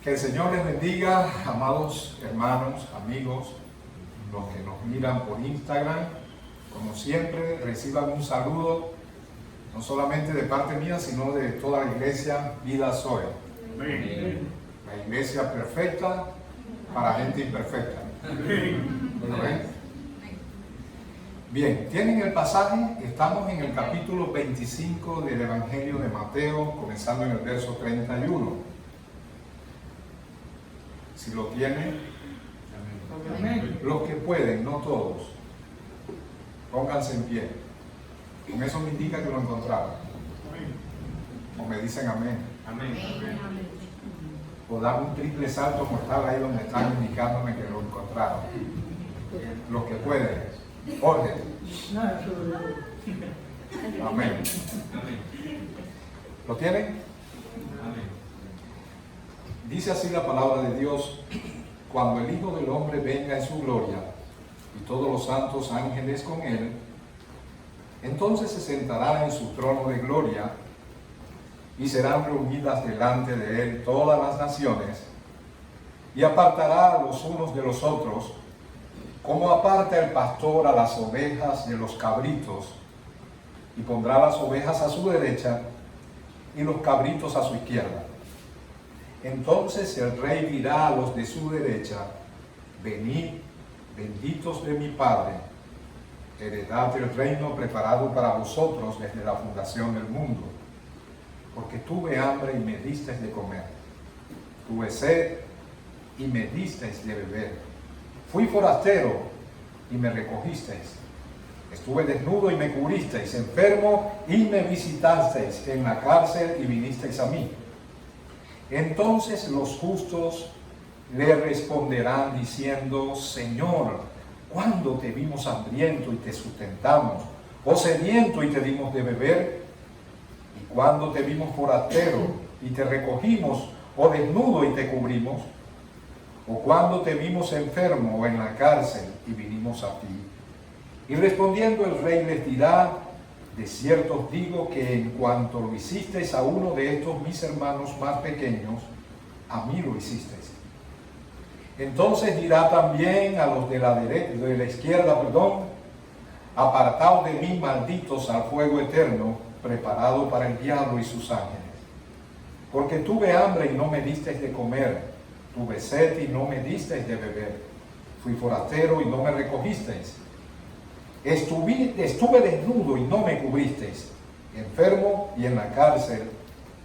Que el Señor les bendiga, amados hermanos, amigos, los que nos miran por Instagram. Como siempre, reciban un saludo, no solamente de parte mía, sino de toda la iglesia Vida Zoe. La iglesia perfecta para gente imperfecta. ¿Lo ven? Bien, tienen el pasaje, estamos en el capítulo 25 del Evangelio de Mateo, comenzando en el verso 31. Si lo tienen, los que pueden, no todos, pónganse en pie. Con eso me indica que lo encontraron. O me dicen amén. O dan un triple salto mortal ahí donde están indicándome que lo encontraron. Los que pueden, orden. Amén. ¿Lo tienen? Dice así la palabra de Dios: cuando el Hijo del Hombre venga en su gloria y todos los santos ángeles con él, entonces se sentará en su trono de gloria y serán reunidas delante de él todas las naciones, y apartará a los unos de los otros, como aparta el pastor a las ovejas de los cabritos, y pondrá las ovejas a su derecha y los cabritos a su izquierda. Entonces el rey dirá a los de su derecha: venid, benditos de mi Padre, heredad el reino preparado para vosotros desde la fundación del mundo. Porque tuve hambre y me disteis de comer, tuve sed y me disteis de beber, fui forastero y me recogisteis, estuve desnudo y me cubristeis, enfermo y me visitasteis, en la cárcel y vinisteis a mí. Entonces los justos le responderán diciendo: Señor, ¿cuándo te vimos hambriento y te sustentamos, o sediento y te dimos de beber? ¿Y cuándo te vimos forastero y te recogimos, o desnudo y te cubrimos? ¿O cuándo te vimos enfermo o en la cárcel y vinimos a ti? Y respondiendo el rey les dirá: de cierto os digo que en cuanto lo hicisteis a uno de estos mis hermanos más pequeños, a mí lo hicisteis. Entonces dirá también a los de la izquierda, apartaos de mí, malditos, al fuego eterno, preparado para el diablo y sus ángeles. Porque tuve hambre y no me disteis de comer, tuve sed y no me disteis de beber, fui forastero y no me recogisteis. Estuve desnudo y no me cubristeis, enfermo y en la cárcel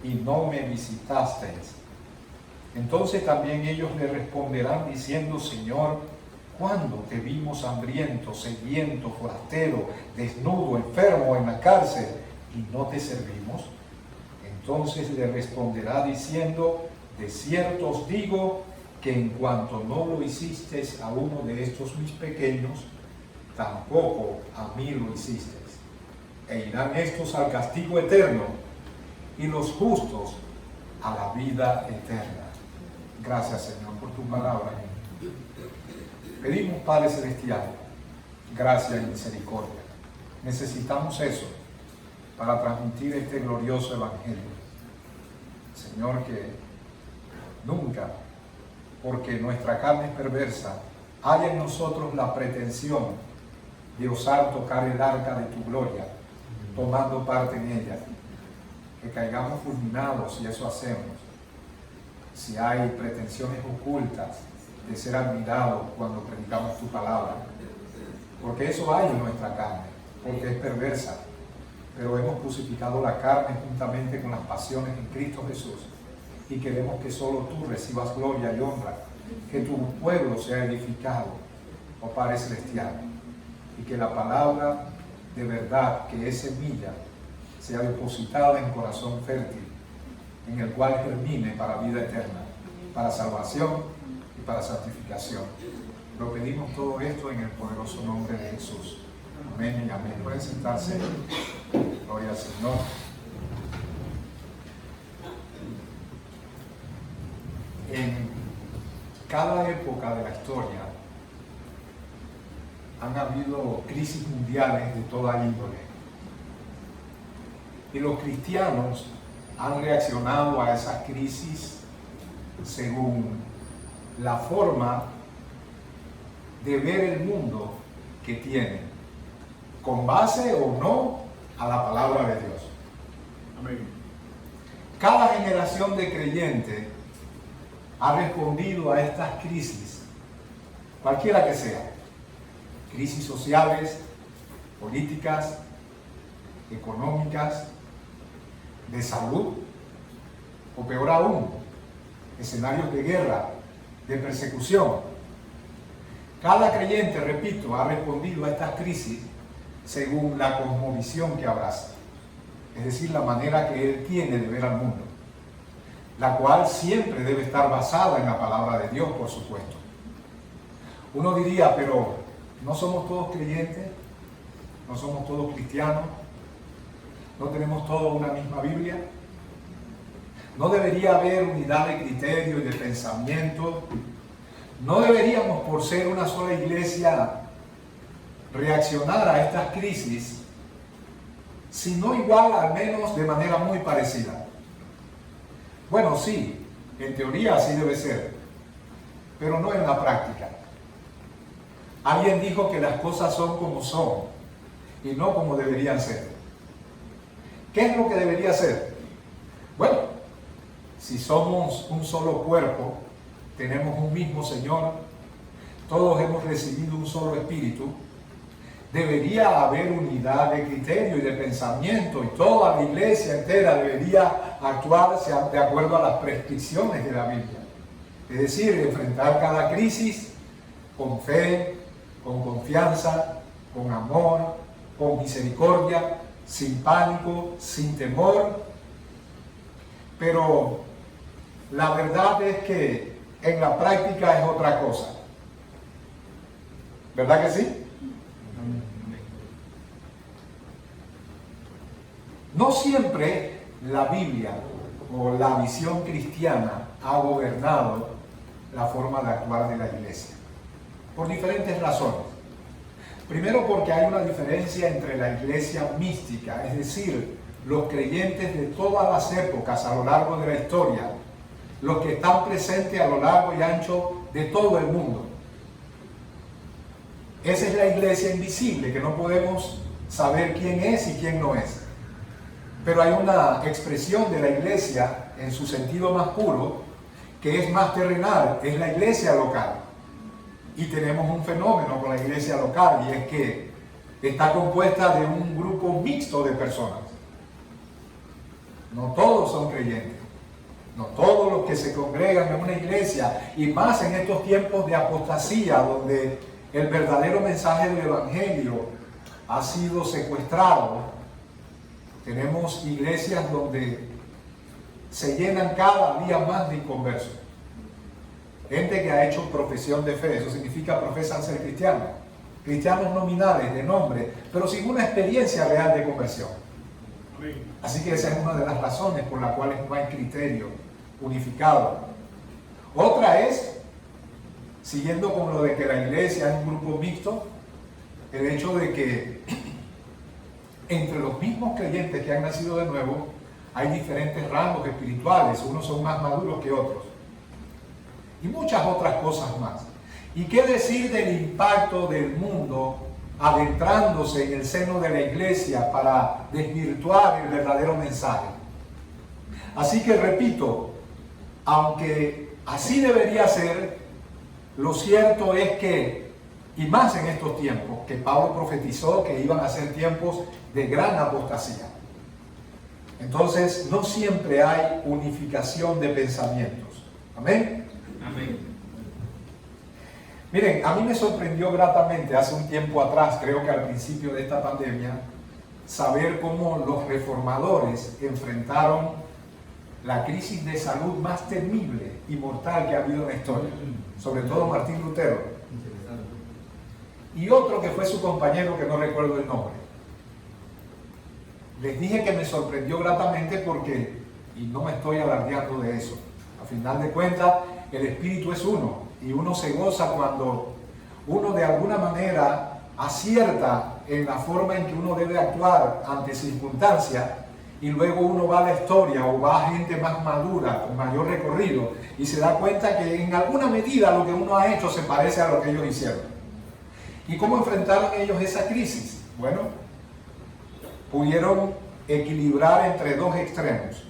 y no me visitasteis. Entonces también ellos le responderán diciendo: Señor, ¿cuándo te vimos hambriento, sediento, forastero, desnudo, enfermo en la cárcel y no te servimos? Entonces le responderá diciendo: de cierto os digo que en cuanto no lo hicisteis a uno de estos mis pequeños, tampoco a mí lo hicisteis. E irán estos al castigo eterno y los justos a la vida eterna. Gracias, Señor, por tu palabra. Pedimos, Padre Celestial, gracia y misericordia. Necesitamos eso para transmitir este glorioso evangelio. Señor, que nunca, porque nuestra carne es perversa, haya en nosotros la pretensión de osar tocar el arca de tu gloria, tomando parte en ella, que caigamos fulminados, y eso hacemos. Si hay pretensiones ocultas de ser admirados cuando predicamos tu palabra, porque eso hay en nuestra carne, porque es perversa, pero hemos crucificado la carne juntamente con las pasiones en Cristo Jesús, y queremos que solo tú recibas gloria y honra, que tu pueblo sea edificado, oh Padre Celestial, y que la palabra de verdad, que es semilla, sea depositada en corazón fértil, en el cual germine para vida eterna, para salvación y para santificación. Lo pedimos todo esto en el poderoso nombre de Jesús. Amén y amén. Pueden sentarse. Gloria al Señor. En cada época de la historia han habido crisis mundiales de toda índole. Y los cristianos han reaccionado a esas crisis según la forma de ver el mundo que tienen, con base o no a la palabra de Dios. Amén. Cada generación de creyentes ha respondido a estas crisis, cualquiera que sea, crisis sociales, políticas, económicas, de salud, o peor aún, escenarios de guerra, de persecución. Cada creyente, repito, ha respondido a estas crisis según la cosmovisión que abraza, es decir, la manera que él tiene de ver al mundo, la cual siempre debe estar basada en la palabra de Dios, por supuesto. Uno diría, pero ¿no somos todos creyentes? ¿No somos todos cristianos? ¿No tenemos todos una misma Biblia? ¿No debería haber unidad de criterio y de pensamiento? ¿No deberíamos, por ser una sola iglesia, reaccionar a estas crisis, si no igual, al menos de manera muy parecida? Bueno, sí, en teoría así debe ser, pero no en la práctica. Alguien dijo que las cosas son como son y no como deberían ser. ¿Qué es lo que debería ser? Bueno, si somos un solo cuerpo, tenemos un mismo Señor, todos hemos recibido un solo Espíritu, debería haber unidad de criterio y de pensamiento, y toda la iglesia entera debería actuar de acuerdo a las prescripciones de la Biblia. Es decir, enfrentar cada crisis con fe, con confianza, con amor, con misericordia, sin pánico, sin temor. Pero la verdad es que en la práctica es otra cosa. ¿Verdad que sí? No siempre la Biblia o la visión cristiana ha gobernado la forma de actuar de la iglesia, por diferentes razones. Primero, porque hay una diferencia entre la iglesia mística, es decir, los creyentes de todas las épocas a lo largo de la historia, los que están presentes a lo largo y ancho de todo el mundo. Esa es la iglesia invisible, que no podemos saber quién es y quién no es. Pero hay una expresión de la iglesia en su sentido más puro, que es más terrenal, es la iglesia local. Y tenemos un fenómeno con la iglesia local, y es que está compuesta de un grupo mixto de personas. No todos son creyentes, no todos los que se congregan en una iglesia, y más en estos tiempos de apostasía, donde el verdadero mensaje del Evangelio ha sido secuestrado. Tenemos iglesias donde se llenan cada día más de inconversos. Gente que ha hecho profesión de fe, eso significa profesan ser cristianos. Cristianos nominales, de nombre, pero sin una experiencia real de conversión. Así que esa es una de las razones por las cuales no hay criterio unificado. Otra es, siguiendo con lo de que la iglesia es un grupo mixto, el hecho de que entre los mismos creyentes que han nacido de nuevo hay diferentes rangos espirituales, unos son más maduros que otros, y muchas otras cosas más. ¿Y qué decir del impacto del mundo adentrándose en el seno de la iglesia para desvirtuar el verdadero mensaje? Así que repito, aunque así debería ser, lo cierto es que, y más en estos tiempos, que Pablo profetizó que iban a ser tiempos de gran apostasía. Entonces, no siempre hay unificación de pensamientos. ¿Amén? Amén. Miren, a mí me sorprendió gratamente hace un tiempo atrás, creo que al principio de esta pandemia, saber cómo los reformadores enfrentaron la crisis de salud más temible y mortal que ha habido en la historia, sobre todo Martín Lutero, y otro que fue su compañero, que no recuerdo el nombre. Les dije que me sorprendió gratamente porque, y no me estoy alardeando de eso, a final de cuentas el espíritu es uno, y uno se goza cuando uno de alguna manera acierta en la forma en que uno debe actuar ante circunstancias, y luego uno va a la historia o va a gente más madura, con mayor recorrido, y se da cuenta que en alguna medida lo que uno ha hecho se parece a lo que ellos hicieron. ¿Y cómo enfrentaron ellos esa crisis? Bueno, pudieron equilibrar entre dos extremos.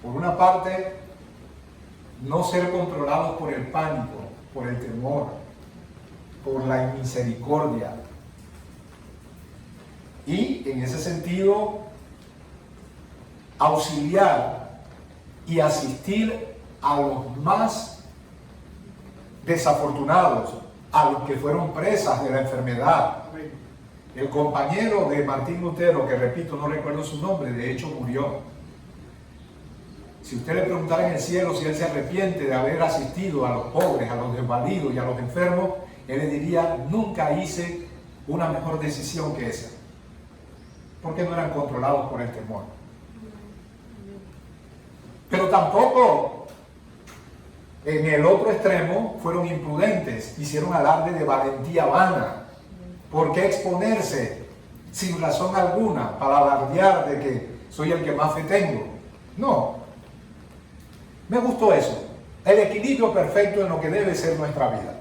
Por una parte, no ser controlados por el pánico, por el temor, por la misericordia. Y en ese sentido, auxiliar y asistir a los más desafortunados, a los que fueron presas de la enfermedad. El compañero de Martín Lutero, que repito, no recuerdo su nombre, de hecho murió. Si usted le preguntara en el cielo si él se arrepiente de haber asistido a los pobres, a los desvalidos y a los enfermos, él le diría, nunca hice una mejor decisión que esa. Porque no eran controlados por el temor. Pero tampoco en el otro extremo fueron imprudentes, hicieron alarde de valentía vana. ¿Por qué exponerse sin razón alguna para alardear de que soy el que más fe tengo? No. Me gustó eso, el equilibrio perfecto en lo que debe ser nuestra vida.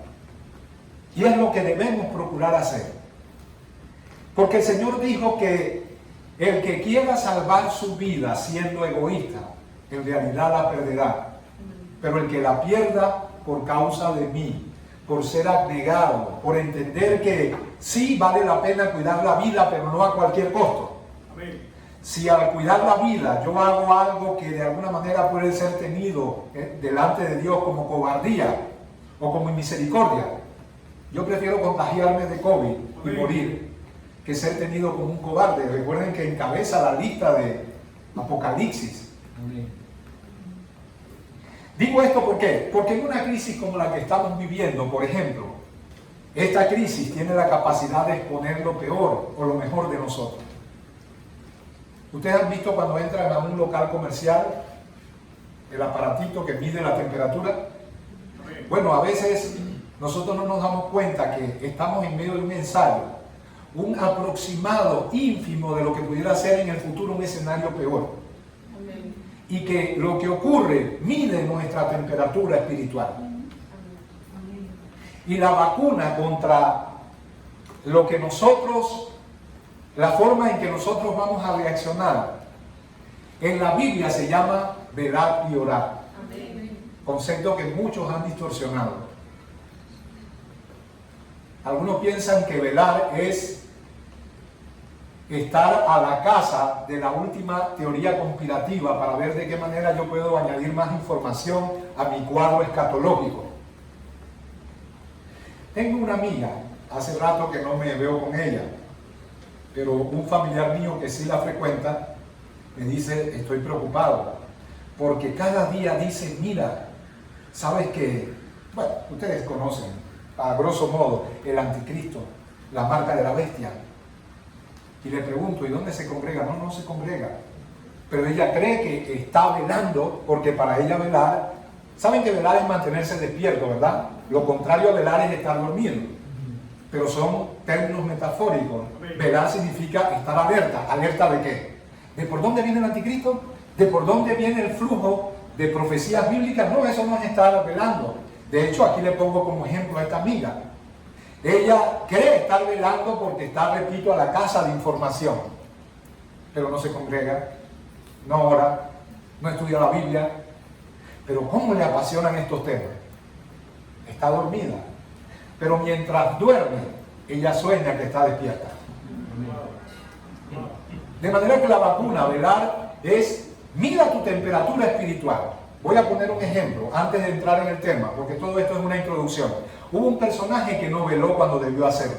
Y es lo que debemos procurar hacer. Porque el Señor dijo que el que quiera salvar su vida siendo egoísta, en realidad la perderá. Pero el que la pierda por causa de mí, por ser abnegado, por entender que sí vale la pena cuidar la vida, pero no a cualquier costo. Amén. Si al cuidar la vida yo hago algo que de alguna manera puede ser tenido delante de Dios como cobardía o como misericordia, yo prefiero contagiarme de COVID y morir que ser tenido como un cobarde. Recuerden que encabeza la lista de Apocalipsis. Amén. Digo esto ¿por qué? Porque en una crisis como la que estamos viviendo, por ejemplo, esta crisis tiene la capacidad de exponer lo peor o lo mejor de nosotros. Ustedes han visto cuando entran a un local comercial el aparatito que mide la temperatura. Bueno, a veces nosotros no nos damos cuenta que estamos en medio de un ensayo, un aproximado ínfimo de lo que pudiera ser en el futuro un escenario peor. Y que lo que ocurre mide nuestra temperatura espiritual. Y la vacuna contra lo que nosotros, la forma en que nosotros vamos a reaccionar, en la Biblia se llama velar y orar. Concepto que muchos han distorsionado. Algunos piensan que velar es estar a la caza de la última teoría conspirativa para ver de qué manera yo puedo añadir más información a mi cuadro escatológico. Tengo una amiga, hace rato que no me veo con ella, pero un familiar mío que sí la frecuenta me dice, estoy preocupado, porque cada día dice, mira, ¿sabes qué? Bueno, ustedes conocen, a grosso modo, el anticristo, la marca de la bestia. Y le pregunto, ¿y dónde se congrega? No, no se congrega. Pero ella cree que está velando, porque para ella velar, saben que velar es mantenerse despierto, ¿verdad? Lo contrario a velar es estar dormido. Pero son términos metafóricos. Velar significa estar alerta. ¿Alerta de qué? ¿De por dónde viene el anticristo? ¿De por dónde viene el flujo de profecías bíblicas? No, eso no es estar velando. De hecho, aquí le pongo como ejemplo a esta amiga. Ella cree estar velando porque está, repito, a la caza de información, pero no se congrega, no ora, no estudia la Biblia. Pero ¿cómo le apasionan estos temas? Está dormida, pero mientras duerme, ella sueña que está despierta. De manera que la vacuna, velar, es mira tu temperatura espiritual. Voy a poner un ejemplo antes de entrar en el tema, porque todo esto es una introducción. Hubo un personaje que no veló cuando debió hacerlo.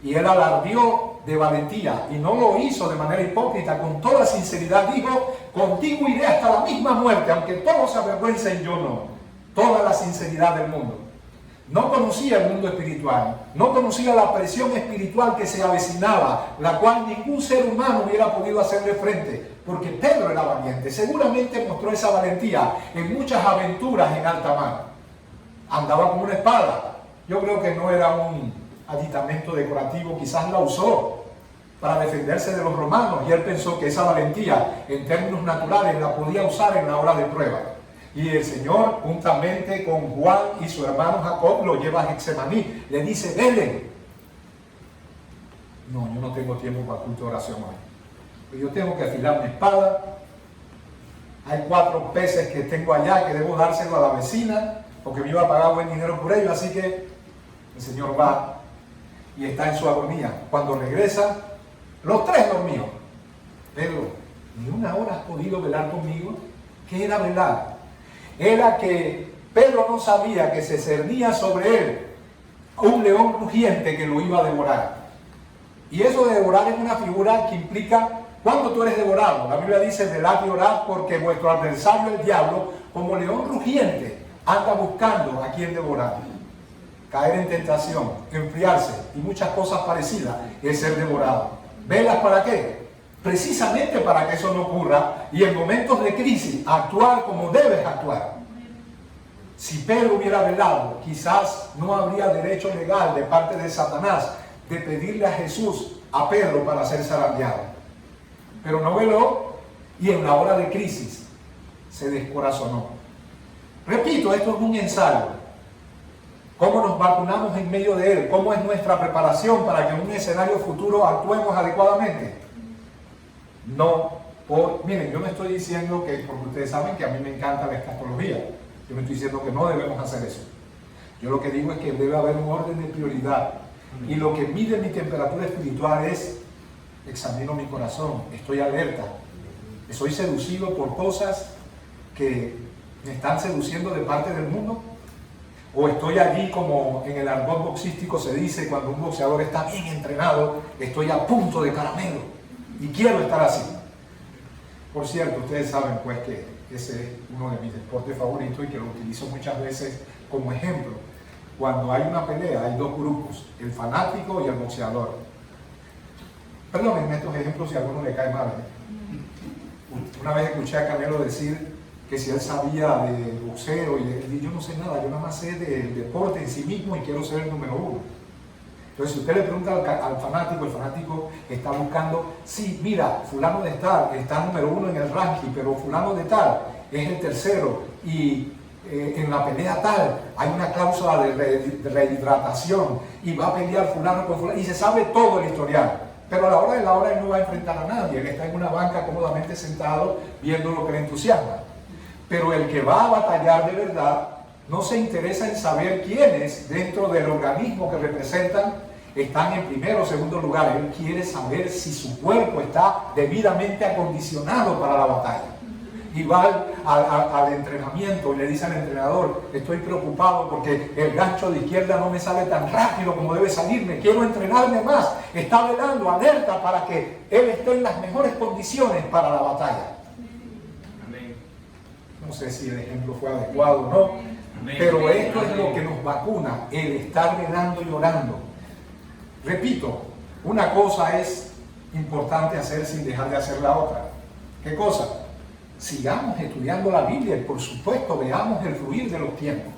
Y él alardeó de valentía y no lo hizo de manera hipócrita, con toda sinceridad dijo, contigo iré hasta la misma muerte, aunque todos se avergüencen, yo no. Toda la sinceridad del mundo. No conocía el mundo espiritual, no conocía la presión espiritual que se avecinaba, la cual ningún ser humano hubiera podido hacerle frente, porque Pedro era valiente. Seguramente mostró esa valentía en muchas aventuras en alta mar. Andaba con una espada. Yo creo que no era un aditamento decorativo, quizás la usó, para defenderse de los romanos, y él pensó que esa valentía en términos naturales la podía usar en la hora de prueba. Y el Señor, juntamente con Juan y su hermano Jacob, lo lleva a Getsemaní. Le dice: vele. No, yo no tengo tiempo para culto de oración hoy. Yo tengo que afilar mi espada. Hay 4 peces que tengo allá que debo dárselo a la vecina, porque me iba a pagar buen dinero por ello. Así que el Señor va y está en su agonía. Cuando regresa, los 3 dormidos. Pedro, ¿ni una hora has podido velar conmigo? ¿Qué era velar? Era que Pedro no sabía que se cernía sobre él un león rugiente que lo iba a devorar. Y eso de devorar es una figura que implica cuando tú eres devorado. La Biblia dice: velad y orad, porque vuestro adversario el diablo, como león rugiente, anda buscando a quien devorar. Caer en tentación, enfriarse y muchas cosas parecidas es ser devorado. ¿Velas para qué? Precisamente para que eso no ocurra, y en momentos de crisis actuar como debes actuar. Si Pedro hubiera velado, quizás no habría derecho legal de parte de Satanás de pedirle a Jesús, a Pedro, para ser zarandeado. Pero no veló, y en la hora de crisis se descorazonó. Repito, esto es un ensayo. ¿Cómo nos vacunamos en medio de él? ¿Cómo es nuestra preparación para que en un escenario futuro actuemos adecuadamente? Miren, yo no estoy diciendo que, porque ustedes saben que a mí me encanta la escatología, yo no estoy diciendo que no debemos hacer eso. Yo lo que digo es que debe haber un orden de prioridad, y lo que mide mi temperatura espiritual es: examino mi corazón, estoy alerta, soy seducido por cosas que me están seduciendo de parte del mundo, o estoy allí, como en el argot boxístico se dice, cuando un boxeador está bien entrenado, estoy a punto de caramelo y quiero estar así. Por cierto, ustedes saben pues que ese es uno de mis deportes favoritos y que lo utilizo muchas veces como ejemplo. Cuando hay una pelea hay 2 grupos, el fanático y el boxeador. Perdónenme estos ejemplos si a alguno le cae mal. Una vez escuché a Canelo decir que si él sabía de boxeo, y yo no sé nada, yo nada más sé del deporte en sí mismo y quiero ser el número 1. Entonces, si usted le pregunta al fanático, el fanático está buscando: sí, mira, fulano de tal está número 1 en el ranking, pero fulano de tal es el tercero, y en la pelea tal hay una cláusula de rehidratación, y va a pelear fulano con fulano, y se sabe todo el historial. Pero a la hora de la hora él no va a enfrentar a nadie, él está en una banca cómodamente sentado viendo lo que le entusiasma. Pero el que va a batallar de verdad no se interesa en saber quiénes dentro del organismo que representan están en primero o segundo lugar. Él quiere saber si su cuerpo está debidamente acondicionado para la batalla. Y va al entrenamiento y le dice al entrenador: estoy preocupado porque el gancho de izquierda no me sale tan rápido como debe salirme, quiero entrenarme más. Está velando, alerta, para que él esté en las mejores condiciones para la batalla. No sé si el ejemplo fue adecuado o no, pero esto es lo que nos vacuna, el estar velando y orando. Repito, una cosa es importante hacer sin dejar de hacer la otra. ¿Qué cosa? Sigamos estudiando la Biblia y, por supuesto, veamos el fluir de los tiempos.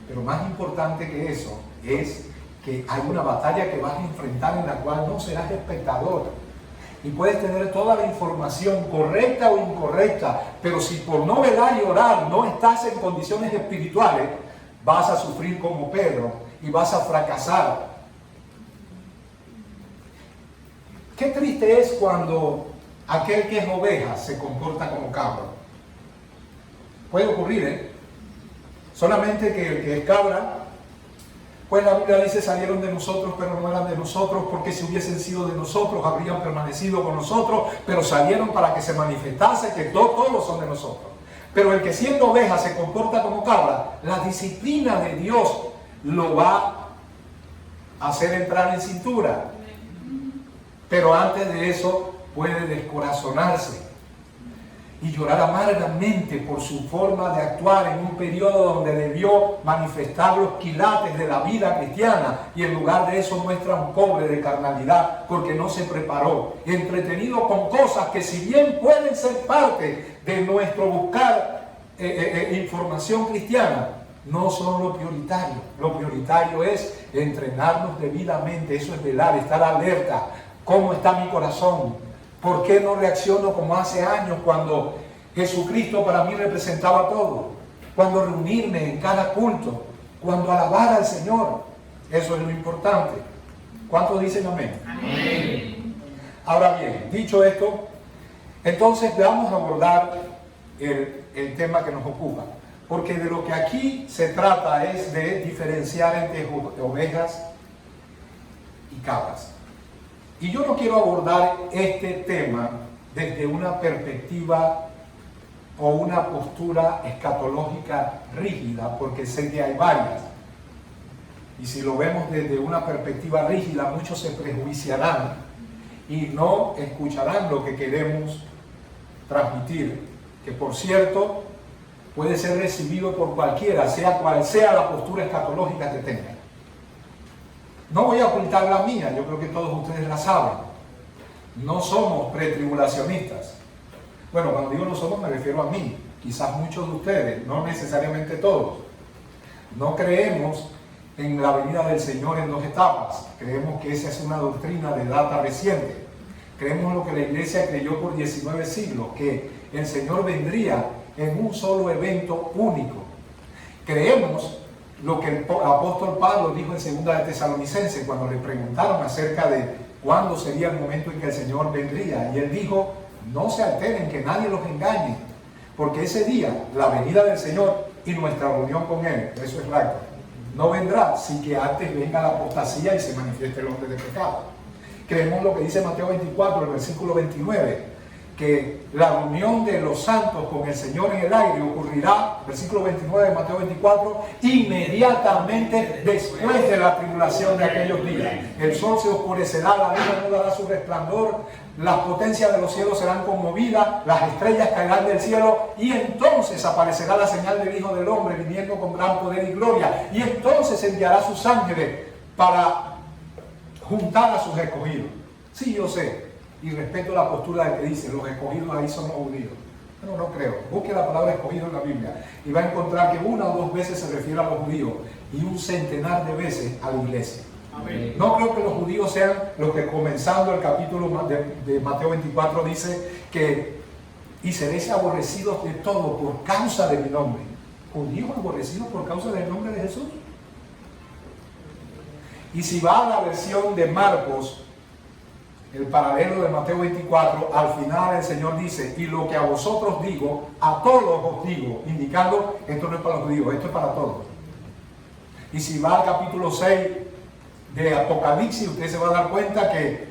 Pero más importante que eso es que hay una batalla que vas a enfrentar en la cual no serás espectador. Y puedes tener toda la información correcta o incorrecta, pero si por no velar y orar no estás en condiciones espirituales, vas a sufrir como Pedro y vas a fracasar. Qué triste es cuando aquel que es oveja se comporta como cabra. Puede ocurrir, ¿eh? Solamente que el que es cabra, pues la Biblia dice: salieron de nosotros, pero no eran de nosotros, porque si hubiesen sido de nosotros, habrían permanecido con nosotros, pero salieron para que se manifestase que todos son de nosotros. Pero el que siendo oveja se comporta como cabra, la disciplina de Dios lo va a hacer entrar en cintura. Pero antes de eso puede descorazonarse y llorar amargamente por su forma de actuar en un periodo donde debió manifestar los quilates de la vida cristiana, y en lugar de eso muestra un cobre de carnalidad porque no se preparó, entretenido con cosas que, si bien pueden ser parte de nuestro buscar información cristiana, no son lo prioritario. Lo prioritario es entrenarnos debidamente, eso es velar, estar alerta, ¿Cómo está mi corazón? ¿Por qué no reacciono como hace años cuando Jesucristo para mí representaba todo? Cuando reunirme en cada culto, cuando alabar al Señor. Eso es lo importante. ¿Cuántos dicen amén? Amén. Ahora bien, dicho esto, entonces vamos a abordar el tema que nos ocupa. Porque de lo que aquí se trata es de diferenciar entre ovejas y cabras. Y yo no quiero abordar este tema desde una perspectiva o una postura escatológica rígida, porque sé que hay varias. Y si lo vemos desde una perspectiva rígida, muchos se prejuiciarán y no escucharán lo que queremos transmitir, que por cierto puede ser recibido por cualquiera, sea cual sea la postura escatológica que tenga. No voy a ocultar la mía, yo creo que todos ustedes la saben. No somos pretribulacionistas. Bueno, cuando digo no somos me refiero a mí, quizás muchos de ustedes, no necesariamente todos. No creemos en la venida del Señor en dos etapas. Creemos que esa es una doctrina de data reciente. Creemos lo que la iglesia creyó por 19 siglos, que el Señor vendría en un solo evento único. Creemos lo que el apóstol Pablo dijo en 2 de Tesalonicenses cuando le preguntaron acerca de cuándo sería el momento en que el Señor vendría. Y él dijo, no se alteren, que nadie los engañe, porque ese día, la venida del Señor y nuestra reunión con Él, eso es rapto, no vendrá sin que antes venga la apostasía y se manifieste el hombre de pecado. Creemos lo que dice Mateo 24, el versículo 29, que la reunión de los santos con el Señor en el aire ocurrirá, versículo 29 de Mateo 24, inmediatamente después de la tribulación de aquellos días. El sol se oscurecerá, la luna no dará su resplandor, las potencias de los cielos serán conmovidas, las estrellas caerán del cielo, y entonces aparecerá la señal del Hijo del Hombre viniendo con gran poder y gloria, y entonces enviará a sus ángeles para juntar a sus escogidos. Sí, yo sé, y respeto la postura de que dice, los escogidos ahí son los judíos. Pero no creo. Busque la palabra escogido en la Biblia y va a encontrar que 1 o 2 veces se refiere a los judíos y un centenar de veces a la iglesia. Amén. No creo que los judíos sean los que, comenzando el capítulo de Mateo 24, dice que y seréis aborrecidos de todo por causa de mi nombre. ¿Judíos aborrecidos por causa del nombre de Jesús? Y si va a la versión de Marcos, el paralelo de Mateo 24, al final el Señor dice, y lo que a vosotros digo, a todos os digo, indicando, esto no es para los judíos, esto es para todos. Y si va al capítulo 6 de Apocalipsis, usted se va a dar cuenta que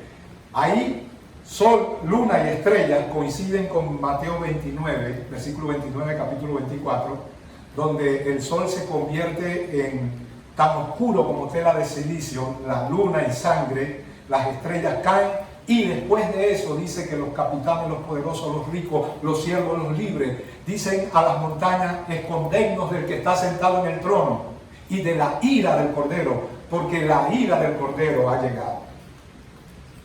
ahí sol, luna y estrellas coinciden con Mateo 29, versículo 29, capítulo 24, donde el sol se convierte en tan oscuro como tela de silicio, la luna en sangre, las estrellas caen, y después de eso dice que los capitanes, los poderosos, los ricos, los siervos, los libres, dicen a las montañas, escondednos del que está sentado en el trono y de la ira del Cordero, porque la ira del Cordero ha llegado.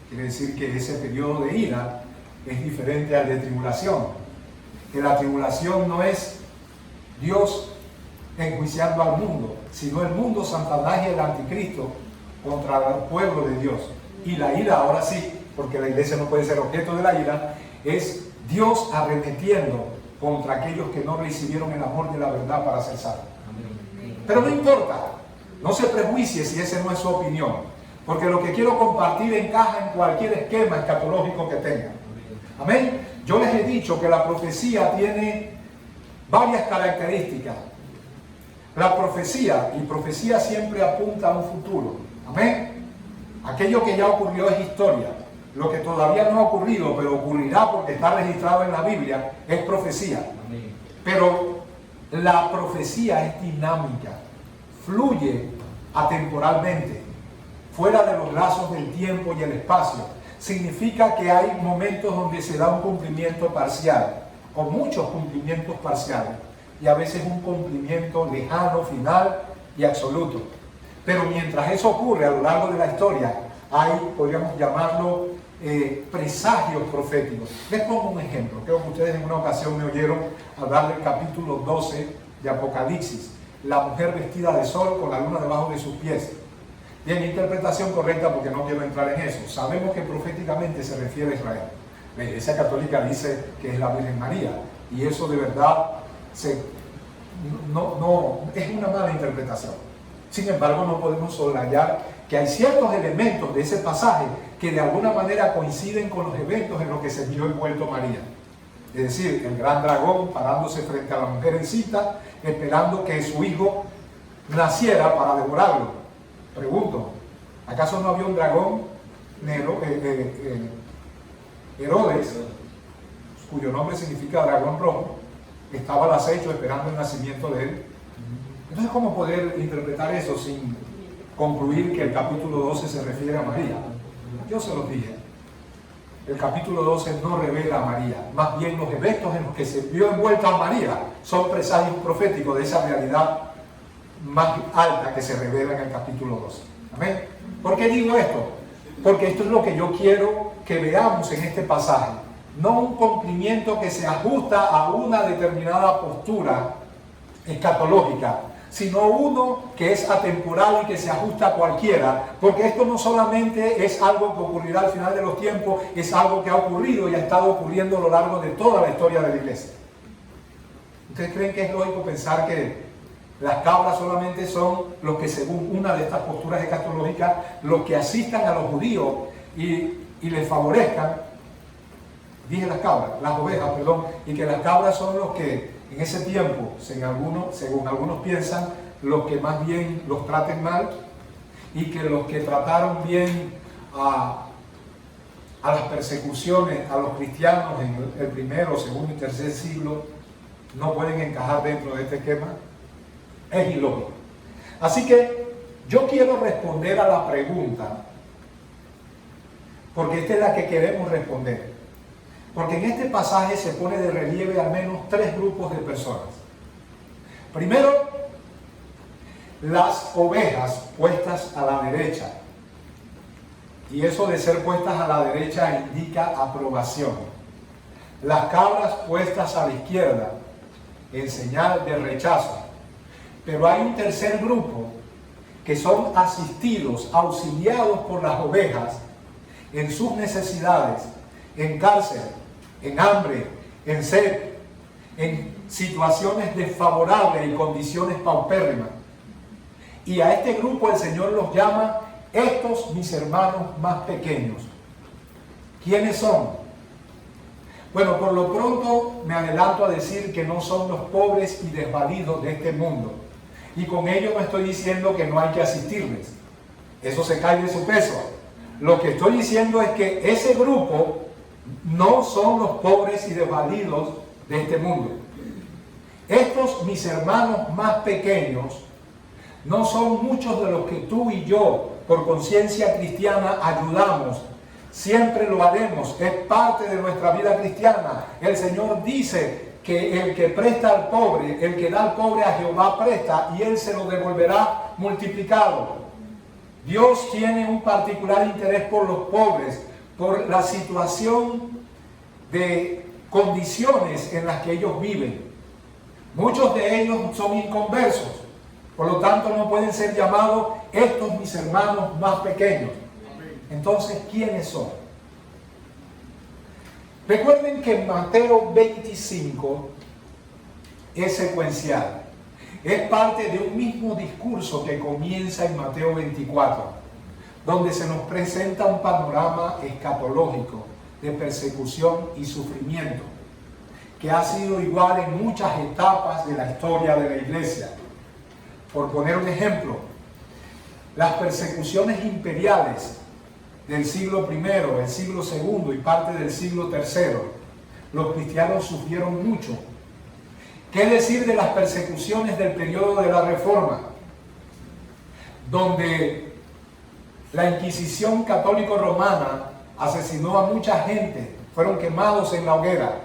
Quiere decir que ese periodo de ira es diferente al de tribulación, que la tribulación no es Dios enjuiciando al mundo, sino el mundo, Satanás y el anticristo contra el pueblo de Dios. Y la ira, ahora sí, porque la iglesia no puede ser objeto de la ira, es Dios arremetiendo contra aquellos que no recibieron el amor de la verdad para ser salvos. Pero no importa, no se prejuicie si esa no es su opinión, porque lo que quiero compartir encaja en cualquier esquema escatológico que tenga. Amén. Yo les he dicho que la profecía tiene varias características. La profecía, y profecía siempre apunta a un futuro. Amén. Aquello que ya ocurrió es historia. Lo que todavía no ha ocurrido, pero ocurrirá porque está registrado en la Biblia, es profecía. Amén. Pero la profecía es dinámica, fluye atemporalmente, fuera de los lazos del tiempo y el espacio. Significa que hay momentos donde se da un cumplimiento parcial, o muchos cumplimientos parciales, y a veces un cumplimiento lejano, final y absoluto. Pero mientras eso ocurre a lo largo de la historia, hay, podríamos llamarlo, presagios proféticos. Les pongo un ejemplo. Creo que ustedes en una ocasión me oyeron hablar del capítulo 12 de Apocalipsis. La mujer vestida de sol con la luna debajo de sus pies. Bien, interpretación correcta, porque no quiero entrar en eso. Sabemos que proféticamente se refiere a Israel. La Iglesia Católica dice que es la Virgen María, y eso de verdad no es una mala interpretación. Sin embargo, no podemos soslayar que hay ciertos elementos de ese pasaje que de alguna manera coinciden con los eventos en los que se vio envuelto María. Es decir, el gran dragón parándose frente a la mujer en cita, esperando que su hijo naciera para devorarlo. Pregunto, ¿acaso no había un dragón, Herodes, cuyo nombre significa dragón rojo, estaba al acecho esperando el nacimiento de él? Entonces, ¿cómo poder interpretar eso sin concluir que el capítulo 12 se refiere a María? Yo se los dije. El capítulo 12 no revela a María. Más bien los eventos en los que se vio envuelta a María son presagios proféticos de esa realidad más alta que se revela en el capítulo 12. ¿Amén? ¿Por qué digo esto? Porque esto es lo que yo quiero que veamos en este pasaje. No un cumplimiento que se ajusta a una determinada postura escatológica, sino uno que es atemporal y que se ajusta a cualquiera, porque esto no solamente es algo que ocurrirá al final de los tiempos, es algo que ha ocurrido y ha estado ocurriendo a lo largo de toda la historia de la iglesia. ¿Ustedes creen que es lógico pensar que las cabras solamente son los que, según una de estas posturas escatológicas, los que asistan a los judíos y les favorezcan? Dije las ovejas, y que las cabras son los que en ese tiempo, según algunos piensan, los que más bien los traten mal, y que los que trataron bien a las persecuciones a los cristianos en el primero, segundo y tercer siglo no pueden encajar dentro de este esquema. Es ilógico. Así que yo quiero responder a la pregunta, porque esta es la que queremos responder. Porque en este pasaje se pone de relieve al menos tres grupos de personas. Primero, las ovejas puestas a la derecha. Y eso de ser puestas a la derecha indica aprobación. Las cabras puestas a la izquierda, en señal de rechazo. Pero hay un tercer grupo que son asistidos, auxiliados por las ovejas en sus necesidades, en cárcel, en hambre, en sed, en situaciones desfavorables y condiciones paupérrimas. Y a este grupo el Señor los llama estos mis hermanos más pequeños. ¿Quiénes son? Bueno, por lo pronto me adelanto a decir que no son los pobres y desvalidos de este mundo. Y con ello no estoy diciendo que no hay que asistirles. Eso se cae de su peso. Lo que estoy diciendo es que ese grupo no son los pobres y desvalidos de este mundo. Estos mis hermanos más pequeños no son muchos de los que tú y yo, por conciencia cristiana, ayudamos. Siempre lo haremos, es parte de nuestra vida cristiana. El Señor dice que el que presta al pobre, el que da al pobre a Jehová presta, y Él se lo devolverá multiplicado. Dios tiene un particular interés por los pobres, por la situación de condiciones en las que ellos viven. Muchos de ellos son inconversos, por lo tanto no pueden ser llamados estos mis hermanos más pequeños. Entonces, ¿quiénes son? Recuerden que Mateo 25 es secuencial. Es parte de un mismo discurso que comienza en Mateo 24, donde se nos presenta un panorama escatológico de persecución y sufrimiento, que ha sido igual en muchas etapas de la historia de la iglesia. Por poner un ejemplo, las persecuciones imperiales del siglo I, el siglo II y parte del siglo III, los cristianos sufrieron mucho. ¿Qué decir de las persecuciones del periodo de la Reforma, donde la Inquisición católico-romana asesinó a mucha gente, fueron quemados en la hoguera?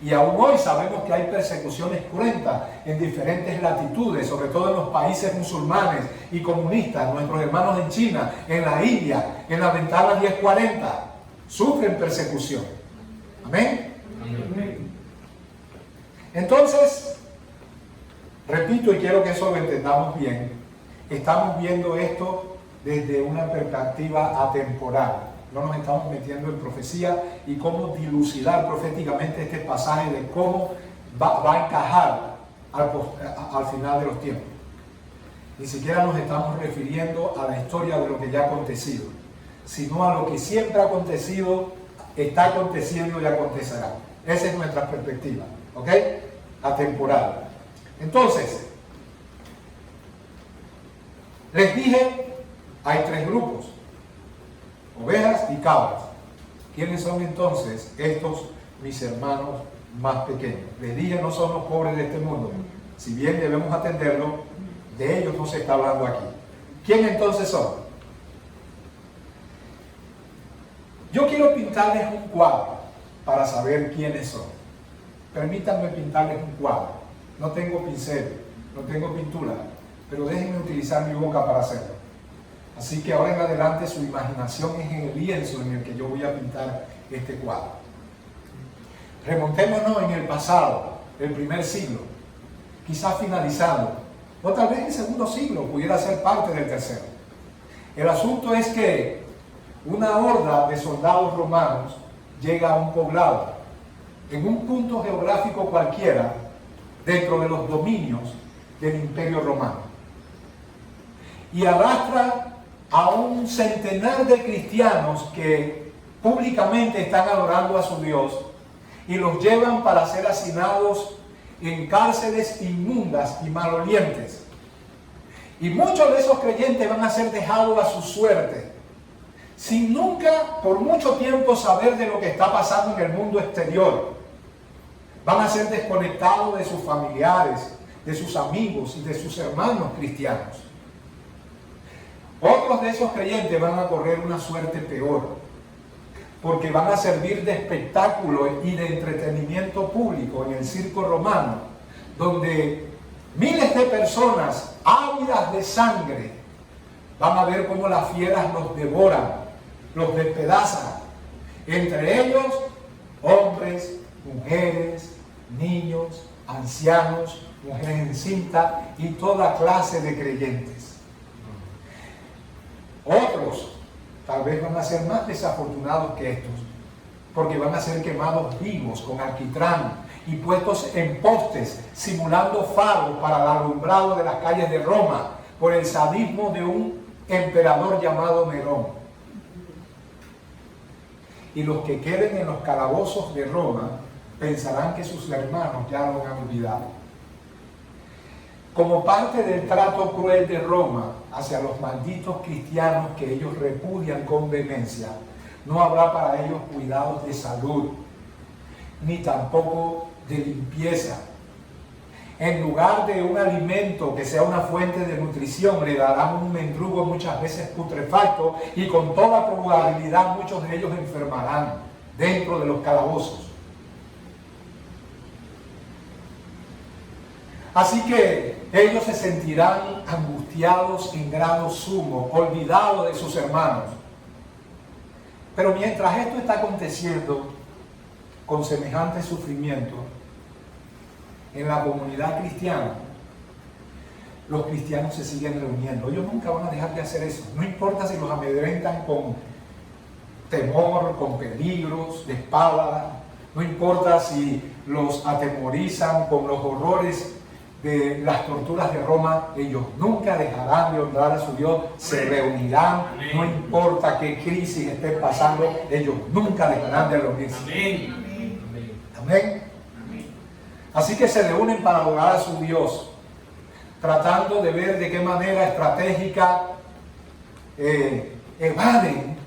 Y aún hoy sabemos que hay persecuciones cruentas en diferentes latitudes, sobre todo en los países musulmanes y comunistas. Nuestros hermanos en China, en la India, en la ventana 1040, sufren persecución. ¿Amén? Amén. Entonces, repito y quiero que eso lo entendamos bien, estamos viendo esto desde una perspectiva atemporal. No nos estamos metiendo en profecía y cómo dilucidar proféticamente este pasaje de cómo va a encajar al final de los tiempos. Ni siquiera nos estamos refiriendo a la historia de lo que ya ha acontecido, sino a lo que siempre ha acontecido, está aconteciendo y acontecerá. Esa es nuestra perspectiva, ¿ok? Atemporal. Entonces, les dije, hay tres grupos: ovejas y cabras. ¿Quiénes son entonces estos mis hermanos más pequeños? Les dije, no son los pobres de este mundo. Si bien debemos atenderlo, de ellos no se está hablando aquí. ¿Quién entonces son? Yo quiero pintarles un cuadro para saber quiénes son. Permítanme pintarles un cuadro. No tengo pincel, no tengo pintura, pero déjenme utilizar mi boca para hacerlo. Así que ahora en adelante su imaginación es en el lienzo en el que yo voy a pintar este cuadro. Remontémonos en el pasado, el primer siglo, quizás finalizando, o tal vez el segundo siglo, pudiera ser parte del tercero. El asunto es que una horda de soldados romanos llega a un poblado, en un punto geográfico cualquiera, dentro de los dominios del Imperio Romano, y arrastra a un centenar de cristianos que públicamente están adorando a su Dios y los llevan para ser hacinados en cárceles inmundas y malolientes. Y muchos de esos creyentes van a ser dejados a su suerte, sin nunca por mucho tiempo saber de lo que está pasando en el mundo exterior. Van a ser desconectados de sus familiares, de sus amigos y de sus hermanos cristianos. Otros de esos creyentes van a correr una suerte peor, porque van a servir de espectáculo y de entretenimiento público en el circo romano, donde miles de personas ávidas de sangre van a ver cómo las fieras los devoran, los despedazan. Entre ellos, hombres, mujeres, niños, ancianos, mujeres encintas y toda clase de creyentes. Otros tal vez van a ser más desafortunados que estos, porque van a ser quemados vivos con alquitrán y puestos en postes, simulando faros para el alumbrado de las calles de Roma, por el sadismo de un emperador llamado Nerón. Y los que queden en los calabozos de Roma pensarán que sus hermanos ya lo han olvidado. Como parte del trato cruel de Roma hacia los malditos cristianos que ellos repudian con vehemencia, no habrá para ellos cuidados de salud, ni tampoco de limpieza. En lugar de un alimento que sea una fuente de nutrición, le darán un mendrugo muchas veces putrefacto, y con toda probabilidad muchos de ellos enfermarán dentro de los calabozos. Así que ellos se sentirán angustiados en grado sumo, olvidados de sus hermanos. Pero mientras esto está aconteciendo con semejante sufrimiento en la comunidad cristiana, los cristianos se siguen reuniendo. Ellos nunca van a dejar de hacer eso. No importa si los amedrentan con temor, con peligros de espada, no importa si los atemorizan con los horrores de las torturas de Roma, ellos nunca dejarán de honrar a su Dios, se reunirán, no importa qué crisis esté pasando, ellos nunca dejarán de reunirse. Amén. Así que se reúnen para adorar a su Dios, tratando de ver de qué manera estratégica evaden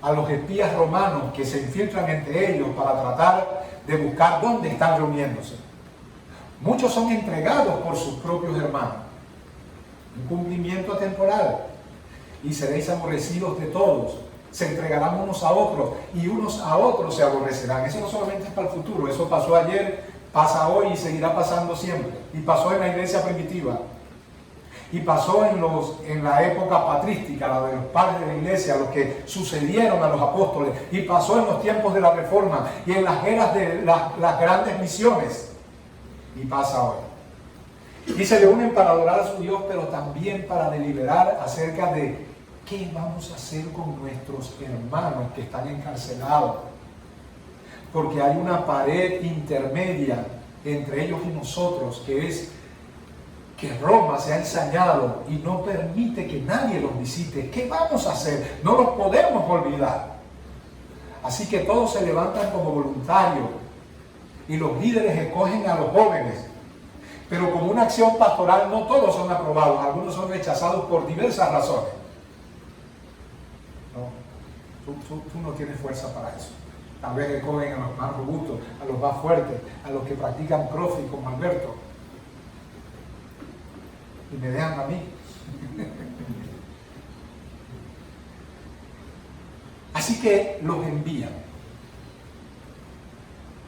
a los espías romanos que se infiltran entre ellos para tratar de buscar dónde están reuniéndose. Muchos son entregados por sus propios hermanos. Un cumplimiento temporal. Y seréis aborrecidos de todos. Se entregarán unos a otros y unos a otros se aborrecerán. Eso no solamente es para el futuro. Eso pasó ayer, pasa hoy y seguirá pasando siempre. Y pasó en la iglesia primitiva. Y pasó en la época patrística, la de los padres de la iglesia, los que sucedieron a los apóstoles. Y pasó en los tiempos de la Reforma y en las eras de las grandes misiones. Y pasa hoy. Y se reúnen para adorar a su Dios, pero también para deliberar acerca de qué vamos a hacer con nuestros hermanos que están encarcelados. Porque hay una pared intermedia entre ellos y nosotros, que es que Roma se ha ensañado y no permite que nadie los visite. ¿Qué vamos a hacer? No los podemos olvidar. Así que todos se levantan como voluntarios y los líderes escogen a los jóvenes. Pero como una acción pastoral no todos son aprobados, algunos son rechazados por diversas razones. No, tú no tienes fuerza para eso. Tal vez escogen a los más robustos, a los más fuertes, a los que practican CrossFit como Alberto. Y me dejan a mí. Así que los envían.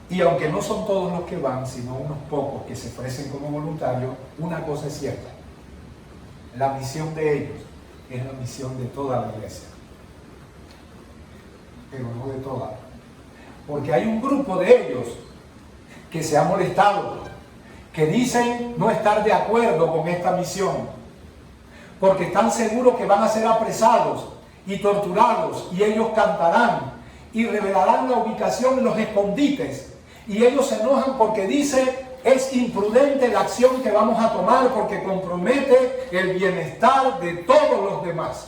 Y aunque no son todos los que van, sino unos pocos que se ofrecen como voluntarios, una cosa es cierta. La misión de ellos es la misión de toda la iglesia. Pero no de toda. Porque hay un grupo de ellos que se ha molestado, que dicen no estar de acuerdo con esta misión, porque están seguros que van a ser apresados y torturados, y ellos cantarán y revelarán la ubicación en los escondites, y ellos se enojan porque dice es imprudente la acción que vamos a tomar porque compromete el bienestar de todos los demás.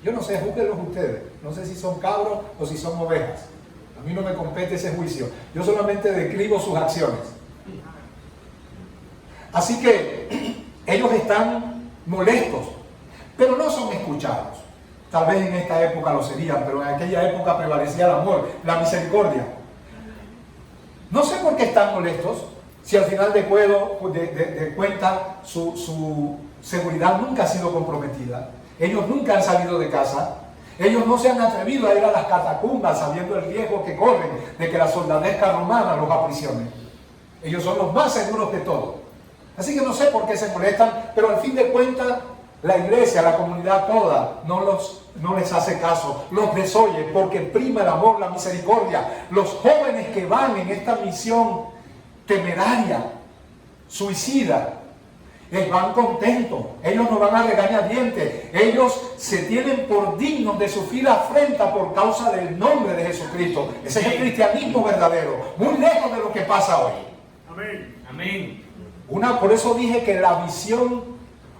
Yo no sé, júzguenlos ustedes, no sé si son cabros o si son ovejas. A mí no me compete ese juicio. Yo solamente describo sus acciones. Así que ellos están molestos, pero no son escuchados. Tal vez en esta época lo serían, pero en aquella época prevalecía el amor, la misericordia. No sé por qué están molestos, si al final de cuentas su seguridad nunca ha sido comprometida. Ellos nunca han salido de casa. Ellos no se han atrevido a ir a las catacumbas sabiendo el riesgo que corren de que la soldadesca romana los aprisione. Ellos son los más seguros de todos. Así que no sé por qué se molestan, pero al fin de cuentas la iglesia, la comunidad toda no les hace caso, los desoye porque prima el amor, la misericordia. Los jóvenes que van en esta misión temeraria, suicida, van contentos, ellos no van a regañadientes, ellos se tienen por dignos de sufrir afrenta por causa del nombre de Jesucristo. Ese es el cristianismo verdadero, muy lejos de lo que pasa hoy. Amén. Amén. Por eso dije que la visión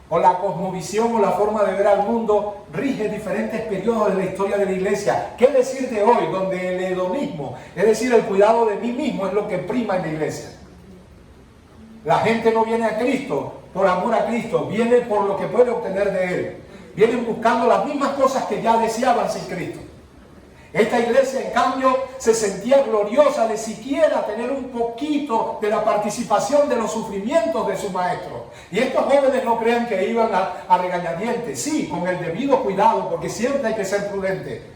o la cosmovisión o la forma de ver al mundo rige diferentes periodos de la historia de la iglesia. ¿Qué decir de hoy, donde el hedonismo, es decir, el cuidado de mí mismo, es lo que prima en la iglesia? La gente no viene a Cristo por amor a Cristo, viene por lo que puede obtener de Él. Vienen buscando las mismas cosas que ya deseaban sin Cristo. Esta iglesia, en cambio, se sentía gloriosa de siquiera tener un poquito de la participación de los sufrimientos de su maestro. Y estos jóvenes no crean que iban a regañadientes. Sí, con el debido cuidado, porque siempre hay que ser prudente.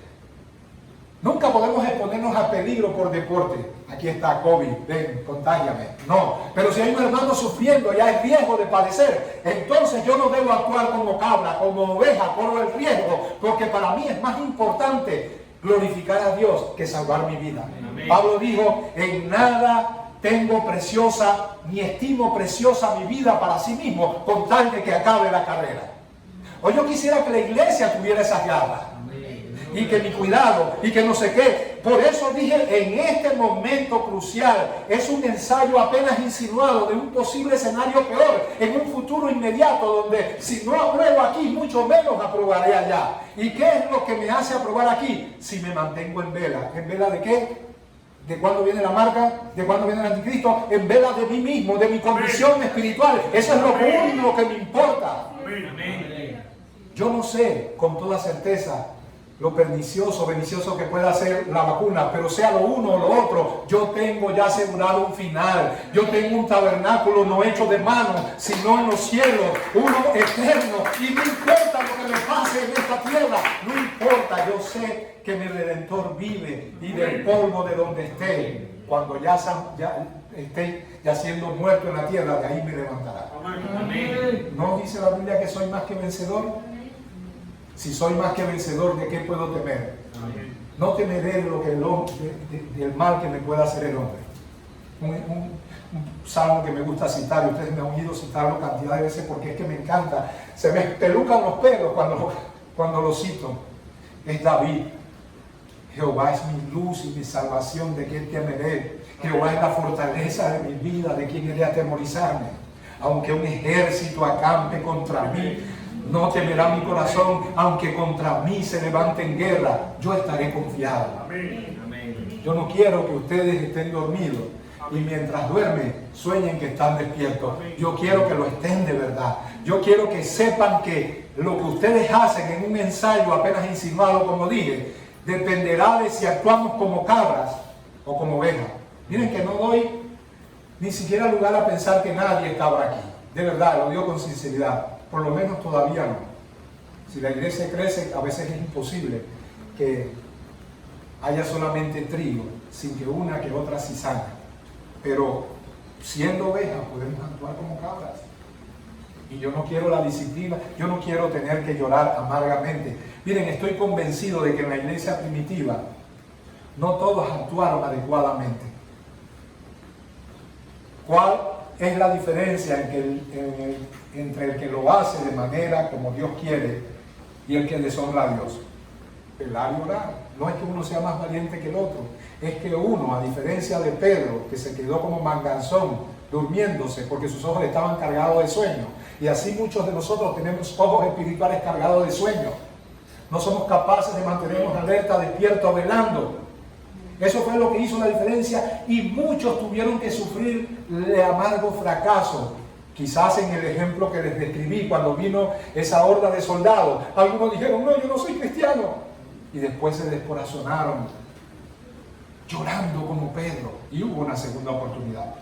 Nunca podemos exponernos a peligro por deporte. Aquí está COVID, ven, contágiame. No, pero si hay un hermano sufriendo, ya es riesgo de padecer. Entonces yo no debo actuar como cabra, como oveja, corro el riesgo, porque para mí es más importante glorificar a Dios que salvar mi vida. Amén. Pablo dijo, en nada tengo preciosa, ni estimo preciosa mi vida para sí mismo, con tal de que acabe la carrera. Hoy yo quisiera que la iglesia tuviera esas garras. Y que mi cuidado, y que no sé qué. Por eso dije, en este momento crucial, es un ensayo apenas insinuado de un posible escenario peor, en un futuro inmediato, donde si no apruebo aquí, mucho menos aprobaré allá. ¿Y qué es lo que me hace aprobar aquí? Si me mantengo en vela. ¿En vela de qué? ¿De cuándo viene la marca? ¿De cuándo viene el anticristo? En vela de mí mismo, de mi condición espiritual. Eso es lo único que me importa. Yo no sé con toda certeza lo benicioso que pueda ser la vacuna, pero sea lo uno o lo otro, yo tengo ya asegurado un final. Yo tengo un tabernáculo no hecho de mano, sino en los cielos, uno eterno, y no importa lo que me pase en esta tierra, no importa, yo sé que mi Redentor vive, y del polvo de donde esté, cuando ya esté ya siendo muerto en la tierra, de ahí me levantará. Amén. ¿No dice la Biblia que soy más que vencedor? Si soy más que vencedor, ¿de qué puedo temer? Amén. No temeré de lo que del mal que me pueda hacer el hombre. un salmo que me gusta citar, y ustedes me han oído citarlo cantidad de veces porque es que me encanta. Se me pelucan los pelos cuando lo cito. Es David. Jehová es mi luz y mi salvación, ¿de quién temeré? Jehová es la fortaleza de mi vida, ¿de quién he de atemorizarme? Aunque un ejército acampe contra mí, no temerá mi corazón. Aunque contra mí se levante en guerra, yo estaré confiado. Yo no quiero que ustedes estén dormidos y mientras duermen sueñen que están despiertos. Yo quiero que lo estén de verdad. Yo quiero que sepan que lo que ustedes hacen en un ensayo apenas insinuado, como dije, dependerá de si actuamos como cabras o como ovejas. Miren que no doy ni siquiera lugar a pensar que nadie es cabra aquí. De verdad, lo digo con sinceridad. Por lo menos todavía no. Si la iglesia crece, a veces es imposible que haya solamente trigo, sin que una que otra cizaña. Pero siendo ovejas podemos actuar como cabras. Y yo no quiero la disciplina, yo no quiero tener que llorar amargamente. Miren, estoy convencido de que en la iglesia primitiva no todos actuaron adecuadamente. ¿Cuál es la diferencia entre el que lo hace de manera como Dios quiere y el que deshonra a Dios? Velar y orar. No es que uno sea más valiente que el otro, es que uno, a diferencia de Pedro, que se quedó como manganzón, durmiéndose porque sus ojos estaban cargados de sueño, y así muchos de nosotros tenemos ojos espirituales cargados de sueño. No somos capaces de mantenernos alerta, despiertos, velando. Eso fue lo que hizo la diferencia, y muchos tuvieron que sufrir de amargo fracaso. Quizás en el ejemplo que les describí, cuando vino esa horda de soldados, algunos dijeron, no, yo no soy cristiano, y después se descorazonaron, llorando como Pedro, y hubo una segunda oportunidad.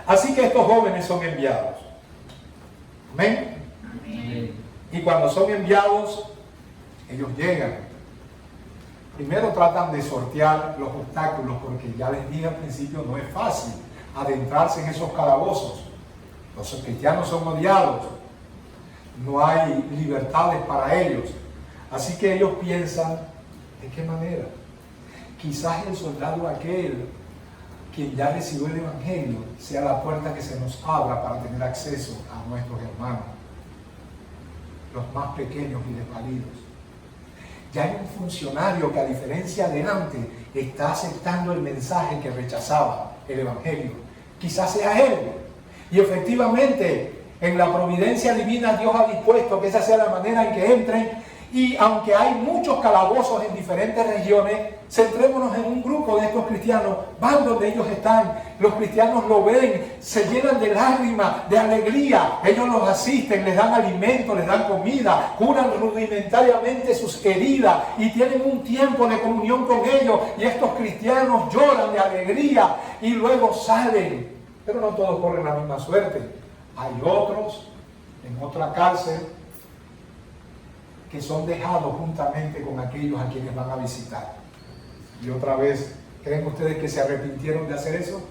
Así que estos jóvenes son enviados. ¿Amén? Amén. Y cuando son enviados, ellos llegan. Primero tratan de sortear los obstáculos, porque ya les dije al principio, no es fácil adentrarse en esos calabozos. Los cristianos son odiados, no hay libertades para ellos. Así que ellos piensan, ¿de qué manera? Quizás el soldado aquel, quien ya recibió el Evangelio, sea la puerta que se nos abra para tener acceso a nuestros hermanos, los más pequeños y desvalidos. Ya hay un funcionario que, a diferencia de antes, está aceptando el mensaje que rechazaba, el Evangelio. Quizás sea él. Y efectivamente, en la providencia divina, Dios ha dispuesto que esa sea la manera en que entren. Y aunque hay muchos calabozos en diferentes regiones, centrémonos en un grupo de estos cristianos. Van donde ellos están, los cristianos lo ven, se llenan de lágrimas, de alegría. Ellos los asisten, les dan alimento, les dan comida, curan rudimentariamente sus heridas y tienen un tiempo de comunión con ellos. Y estos cristianos lloran de alegría y luego salen. Pero no todos corren la misma suerte. Hay otros en otra cárcel que son dejados juntamente con aquellos a quienes van a visitar. Y otra vez, ¿creen ustedes que se arrepintieron de hacer eso?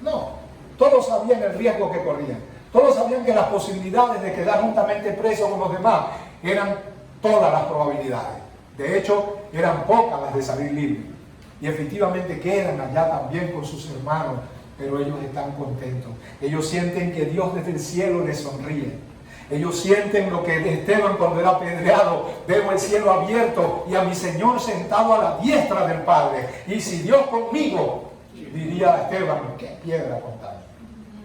No, todos sabían el riesgo que corrían. Todos sabían que las posibilidades de quedar juntamente presos con los demás eran todas las probabilidades. De hecho, eran pocas las de salir libres. Y efectivamente quedan allá también con sus hermanos, pero ellos están contentos. Ellos sienten que Dios desde el cielo les sonríe. Ellos sienten lo que Esteban cuando era apedreado: veo el cielo abierto y a mi Señor sentado a la diestra del Padre. Y si Dios conmigo, diría Esteban, qué piedra contra mí,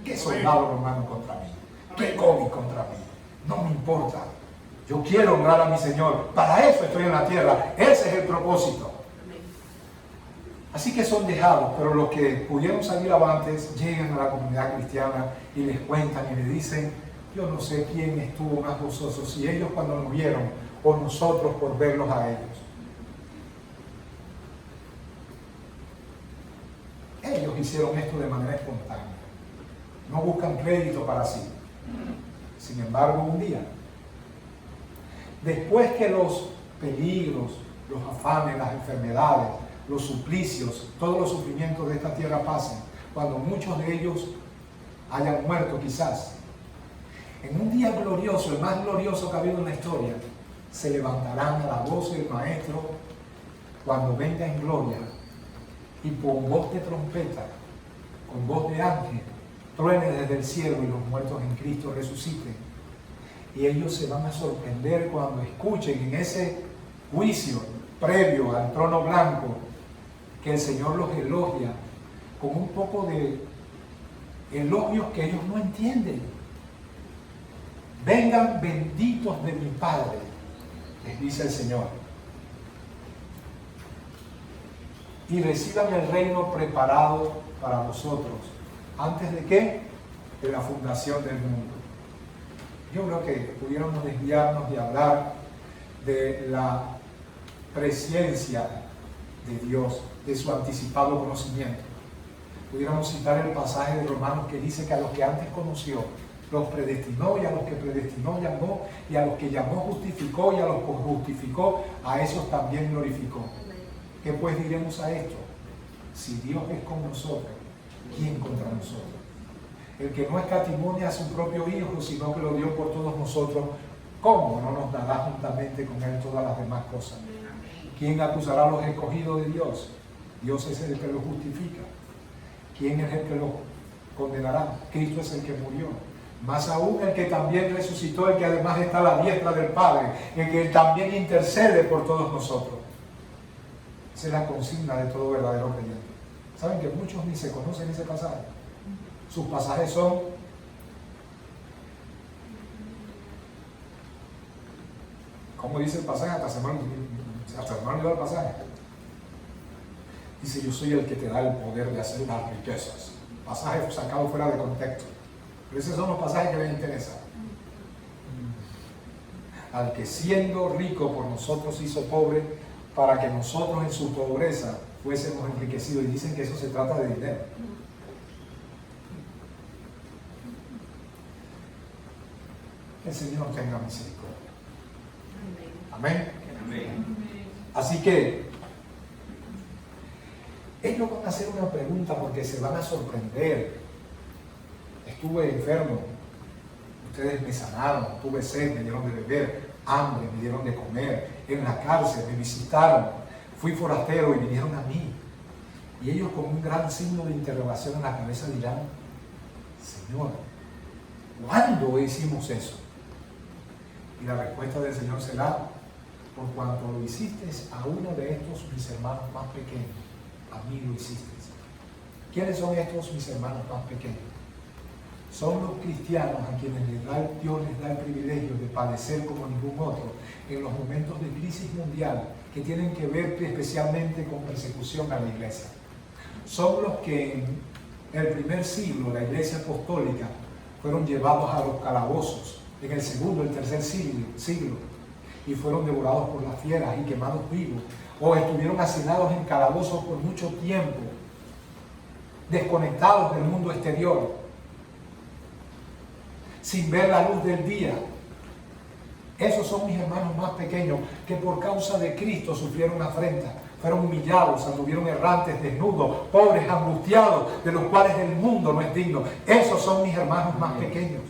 qué soldado romano contra mí, qué COVID contra mí. No me importa, yo quiero honrar a mi Señor, para eso estoy en la tierra, ese es el propósito. Así que son dejados, pero los que pudieron salir avantes llegan a la comunidad cristiana y les cuentan y le dicen: yo no sé quién estuvo más gozoso, si ellos cuando nos vieron o nosotros por verlos a ellos. Ellos hicieron esto de manera espontánea. No buscan crédito para sí. Sin embargo, un día, después que los peligros, los afanes, las enfermedades, los suplicios, todos los sufrimientos de esta tierra pasen, cuando muchos de ellos hayan muerto quizás, en un día glorioso, el más glorioso que ha habido en la historia, se levantarán a la voz del Maestro cuando venga en gloria y con voz de trompeta, con voz de ángel, truene desde el cielo y los muertos en Cristo resuciten. Y ellos se van a sorprender cuando escuchen en ese juicio previo al trono blanco que el Señor los elogia con un poco de elogios que ellos no entienden. Vengan benditos de mi Padre, les dice el Señor, y reciban el reino preparado para vosotros. ¿Antes de qué? De la fundación del mundo. Yo creo que pudiéramos desviarnos de hablar de la presciencia de Dios, de su anticipado conocimiento. Pudiéramos citar el pasaje de Romanos que dice que a los que antes conoció, los predestinó, y a los que predestinó llamó, y a los que llamó justificó, y a los que justificó, a esos también glorificó. ¿Qué pues diremos a esto? Si Dios es con nosotros, ¿quién contra nosotros? El que no escatimó a su propio Hijo, sino que lo dio por todos nosotros, ¿cómo no nos dará juntamente con Él todas las demás cosas? ¿Quién acusará a los escogidos de Dios? Dios es el que los justifica. ¿Quién es el que los condenará? Cristo es el que murió. Más aún el que también resucitó, el que además está a la diestra del Padre, el que también intercede por todos nosotros. Esa es la consigna de todo verdadero creyente. ¿Saben que muchos ni se conocen ese pasaje? Sus pasajes son ¿cómo dice el pasaje? Hasta se me olvidó el pasaje. Dice, yo soy el que te da el poder de hacer las riquezas. Pasaje sacado fuera de contexto. Pero esos son los pasajes que les interesan. Al que siendo rico por nosotros hizo pobre, para que nosotros en su pobreza fuésemos enriquecidos. Y dicen que eso se trata de dinero. Que el Señor tenga misericordia. Amén. Amén. Así que ellos van a hacer una pregunta porque se van a sorprender. Estuve enfermo, ustedes me sanaron, tuve sed, me dieron de beber, hambre, me dieron de comer, en la cárcel me visitaron, fui forastero y vinieron a mí. Y ellos con un gran signo de interrogación en la cabeza dirán, Señor, ¿cuándo hicimos eso? Y la respuesta del Señor será, por cuanto lo hiciste a uno de estos mis hermanos más pequeños, a mí lo hiciste. ¿Quiénes son estos mis hermanos más pequeños? Son los cristianos a quienes Dios les da el privilegio de padecer como ningún otro en los momentos de crisis mundial que tienen que ver especialmente con persecución a la iglesia. Son los que en el primer siglo, la iglesia apostólica, fueron llevados a los calabozos, en el segundo, el tercer siglo, y fueron devorados por las fieras y quemados vivos, o estuvieron hacinados en calabozos por mucho tiempo, desconectados del mundo exterior, sin ver la luz del día. Esos son mis hermanos más pequeños que por causa de Cristo sufrieron afrenta, fueron humillados, anduvieron errantes, desnudos, pobres, angustiados, de los cuales el mundo no es digno. Esos son mis hermanos más pequeños.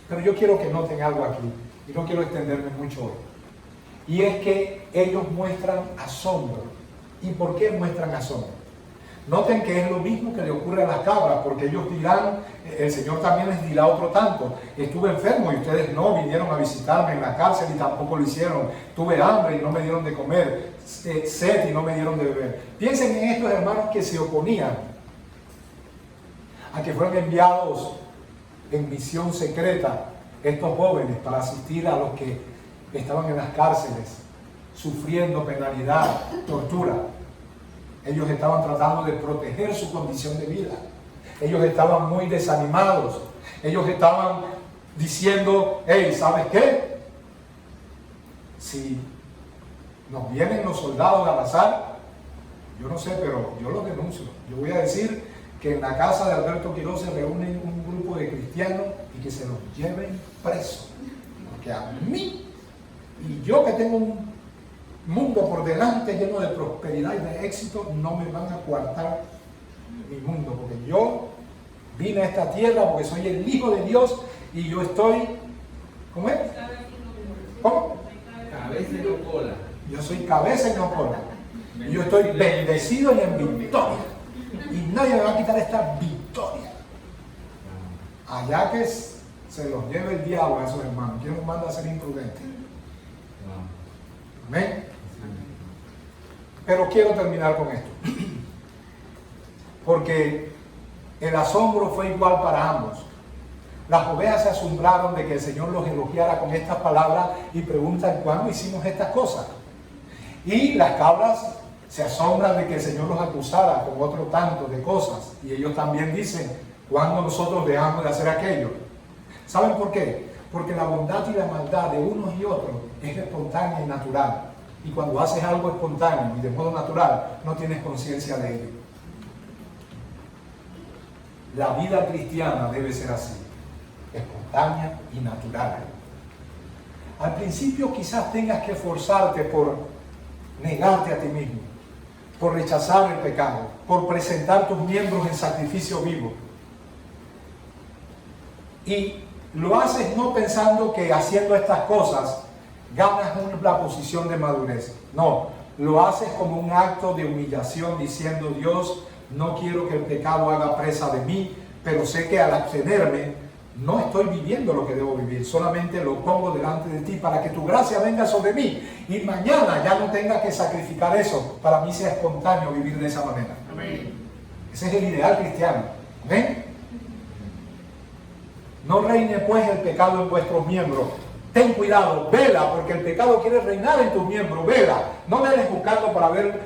Pero yo quiero que noten algo aquí, y no quiero extenderme mucho hoy. Y es que ellos muestran asombro. ¿Y por qué muestran asombro? Noten que es lo mismo que le ocurre a las cabras, porque ellos dirán, el Señor también les dirá otro tanto, estuve enfermo y ustedes no vinieron a visitarme en la cárcel y tampoco lo hicieron, tuve hambre y no me dieron de comer, sed y no me dieron de beber. Piensen en estos hermanos que se oponían a que fueran enviados en misión secreta estos jóvenes para asistir a los que estaban en las cárceles sufriendo penalidad, tortura. Ellos estaban tratando de proteger su condición de vida. Ellos estaban muy desanimados. Ellos estaban diciendo, hey, ¿sabes qué? Si nos vienen los soldados a arrasar, yo no sé, pero yo los denuncio. Yo voy a decir que en la casa de Alberto Quiroz se reúnen un grupo de cristianos y que se los lleven presos. Porque a mí, y yo que tengo un mundo por delante lleno de prosperidad y de éxito, no me van a coartar mi mundo, porque yo vine a esta tierra porque soy el Hijo de Dios y yo estoy, ¿cómo es? ¿Cómo? Cabeza y no cola. Yo soy cabeza y no cola. Y yo estoy bendecido y en victoria. Y nadie me va a quitar esta victoria. Allá que se los lleve el diablo a esos hermanos. ¿Quién nos manda a ser imprudentes? Amén. Pero quiero terminar con esto. Porque el asombro fue igual para ambos. Las ovejas se asombraron de que el Señor los elogiara con estas palabras y preguntan ¿cuándo hicimos estas cosas? Y las cabras se asombran de que el Señor los acusara con otro tanto de cosas. Y ellos también dicen ¿cuándo nosotros dejamos de hacer aquello? ¿Saben por qué? Porque la bondad y la maldad de unos y otros es espontánea y natural. Y cuando haces algo espontáneo y de modo natural, no tienes conciencia de ello. La vida cristiana debe ser así, espontánea y natural. Al principio quizás tengas que esforzarte por negarte a ti mismo, por rechazar el pecado, por presentar tus miembros en sacrificio vivo. Y lo haces no pensando que haciendo estas cosas ganas una posición de madurez. No, lo haces como un acto de humillación diciendo Dios, no quiero que el pecado haga presa de mí, pero sé que al abstenerme no estoy viviendo lo que debo vivir, solamente lo pongo delante de ti para que tu gracia venga sobre mí y mañana ya no tenga que sacrificar eso, para mí sea espontáneo vivir de esa manera. Amén. Ese es el ideal cristiano. ¿Ven? No reine pues el pecado en vuestros miembros. Ten cuidado, vela, porque el pecado quiere reinar en tus miembros, vela. No veles buscando para ver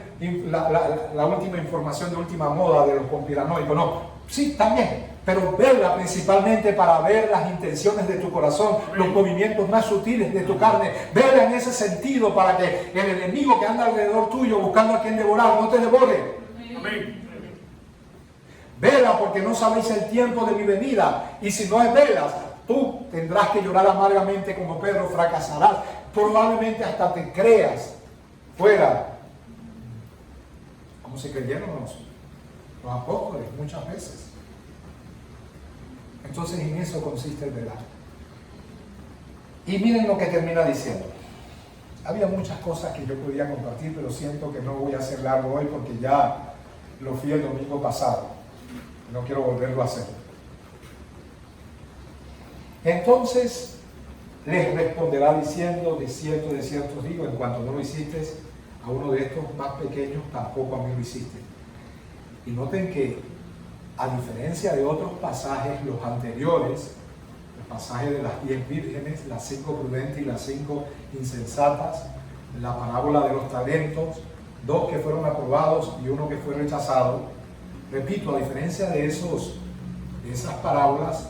la última información de última moda de los conspiranoicos, no. Sí, también, pero vela principalmente para ver las intenciones de tu corazón, los movimientos más sutiles de tu carne. Vela en ese sentido para que el enemigo que anda alrededor tuyo buscando a quien devorar, no te devore. Amén. Vela porque no sabéis el tiempo de mi venida. Y si no es velas, tú tendrás que llorar amargamente como Pedro, fracasarás. Probablemente hasta te creas fuera. Como se creyeron los apóstoles muchas veces. Entonces en eso consiste el velar. Y miren lo que termina diciendo. Había muchas cosas que yo podía compartir, pero siento que no voy a hacer largo hoy porque ya lo fui el domingo pasado. No quiero volverlo a hacer. Entonces les responderá diciendo, de cierto os digo, en cuanto no lo hiciste a uno de estos más pequeños, tampoco a mí lo hiciste. Y noten que, a diferencia de otros pasajes, los anteriores, el pasaje de las 10 vírgenes, las 5 prudentes y las 5 insensatas, la parábola de los talentos, 2 que fueron aprobados y 1 que fue rechazado. Repito, a diferencia de esas parábolas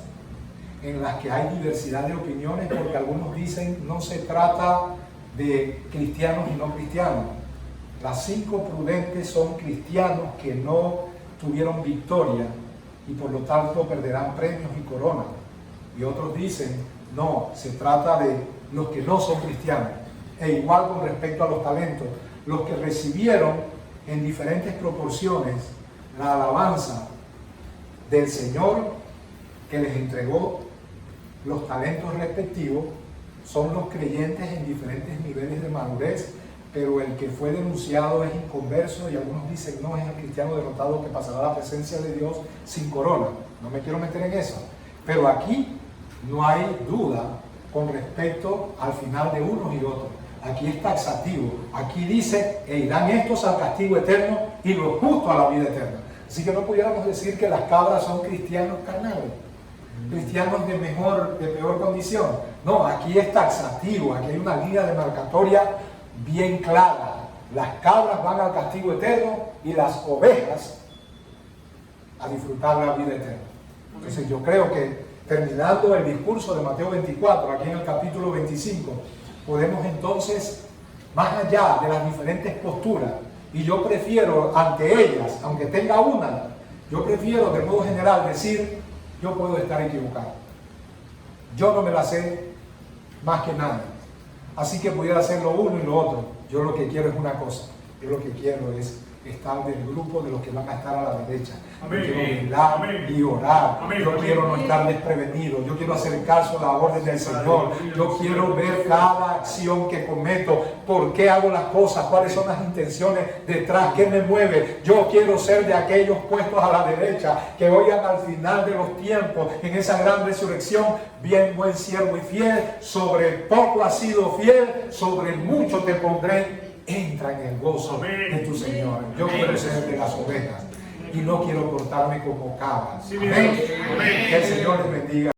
en las que hay diversidad de opiniones, porque algunos dicen no se trata de cristianos y no cristianos. Las 5 prudentes son cristianos que no tuvieron victoria y por lo tanto perderán premios y coronas. Y otros dicen, no, se trata de los que no son cristianos. E igual con respecto a los talentos, los que recibieron en diferentes proporciones la alabanza del Señor que les entregó los talentos respectivos, son los creyentes en diferentes niveles de madurez, pero el que fue denunciado es inconverso y algunos dicen no, es el cristiano derrotado que pasará a la presencia de Dios sin corona. No me quiero meter en eso, pero aquí no hay duda con respecto al final de unos y otros. Aquí es taxativo, aquí dice e irán estos al castigo eterno y los justos a la vida eterna. Así que no pudiéramos decir que las cabras son cristianos carnales, cristianos de peor condición. No, aquí es taxativo, aquí hay una línea demarcatoria bien clara. Las cabras van al castigo eterno y las ovejas a disfrutar la vida eterna. Entonces yo creo que terminando el discurso de Mateo 24, aquí en el capítulo 25, podemos entonces, más allá de las diferentes posturas, y yo prefiero ante ellas, aunque tenga una, yo prefiero de modo general decir, yo puedo estar equivocado. Yo no me la sé más que nadie. Así que pudiera hacer lo uno y lo otro. Yo lo que quiero es una cosa. Yo lo que quiero es estar del grupo de los que van a estar a la derecha. Amén. Yo quiero velar Amén. y orar. Amén. Yo Amén. quiero no estar desprevenido. Yo quiero hacer caso a la orden del Señor. Yo quiero ver cada acción que cometo. ¿Por qué hago las cosas? ¿Cuáles son las intenciones detrás? ¿Qué me mueve? Yo quiero ser de aquellos puestos a la derecha que oigan al final de los tiempos, en esa gran resurrección: bien, buen siervo y fiel, sobre poco has sido fiel, sobre mucho te pondré. Entra en el gozo de tu Señor. Yo quiero ser de las ovejas y no quiero portarme como cabras. Sí, mi Amén. Dios. Amén. Que el Señor les bendiga.